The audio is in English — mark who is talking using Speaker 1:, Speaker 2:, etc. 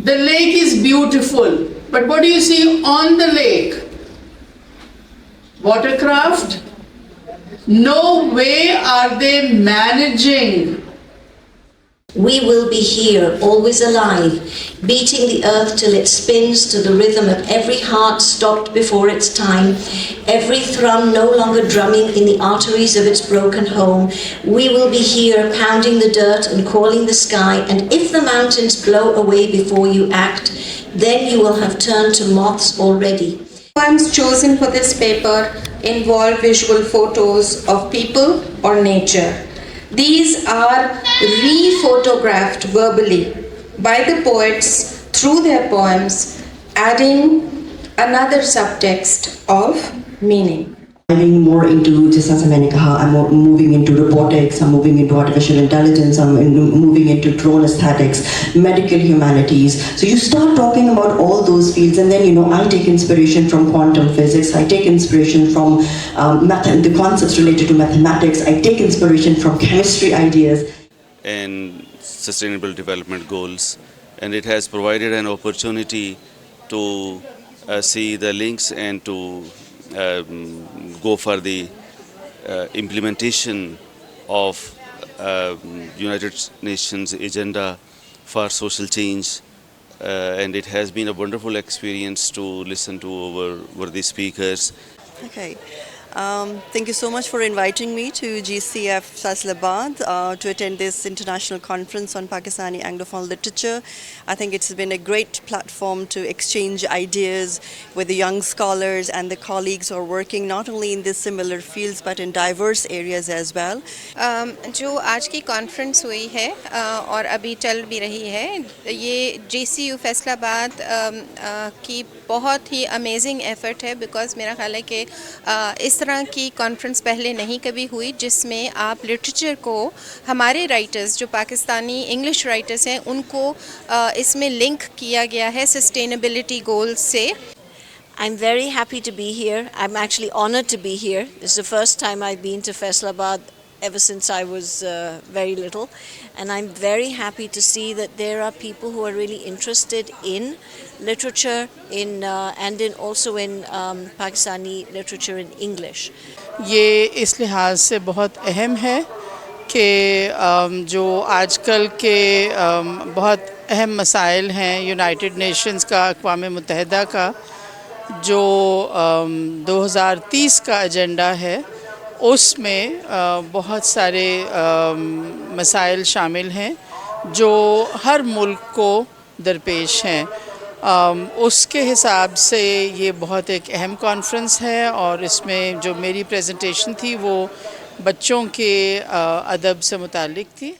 Speaker 1: The lake is beautiful, but what do you see on the lake? Watercraft? No way are they managing.
Speaker 2: We will be here, always alive, beating the earth till it spins to the rhythm of every heart stopped before its time, every thrum no longer drumming in the arteries of its broken home. We will be here, pounding the dirt and calling the sky, and if the mountains blow away before you act, then you will have turned to moths already.
Speaker 3: Poems chosen for this paper involve visual photos of people or nature. These are re-photographed verbally by the poets through their poems, adding another subtext of meaning.
Speaker 4: Diving more into, just as मैंने कहा, I'm moving into robotics, I'm moving into artificial intelligence, I'm moving into drone aesthetics, medical humanities. So you start talking about all those fields, and then I take inspiration from quantum physics, I take inspiration from the concepts related to mathematics, I take inspiration from chemistry ideas
Speaker 5: and sustainable development goals, and it has provided an opportunity to see the links and to go for the implementation of United Nations agenda for social change, and it has been a wonderful experience to listen to over the speakers.
Speaker 6: Okay. Thank you so much for inviting me to GCF Faisalabad to attend this international conference on Pakistani Anglophone literature. I think it's been a great platform to exchange ideas with the young scholars and the colleagues who are working not only in these similar fields but in diverse areas as well.
Speaker 7: जो आज की conference हुई है और अभी चल भी रही है, ये GCU फैसलाबाद की बहुत ही अमेजिंग एफर्ट है, बिकॉज़ मेरा ख्याल है कि इस तरह की कॉन्फ्रेंस पहले नहीं कभी हुई जिसमें आप लिटरेचर को, हमारे राइटर्स जो पाकिस्तानी इंग्लिश राइटर्स हैं, उनको इसमें लिंक किया गया है सस्टेनेबिलिटी गोल्स से.
Speaker 2: I'm very happy to be here. I'm actually honored to be here. This is the first time I've been to Faisalabad ever since I was very little, and I'm very happy to see that there are people who are really interested in literature and also in Pakistani literature in English.
Speaker 1: ये इस लिहाज से बहुत अहम है कि जो आजकल के बहुत अहम मसाइल हैं, यूनाइटेड नेशंस का, अक़वाम मुत्तहिदा का जो 2030 का एजेंडा है, उसमें बहुत सारे मसाइल शामिल हैं जो हर मुल्क को दरपेश हैं. उसके हिसाब से ये बहुत एक अहम कॉन्फ्रेंस है, और इसमें जो मेरी प्रेजेंटेशन थी वो बच्चों के अदब से मुताल्लिक़ थी.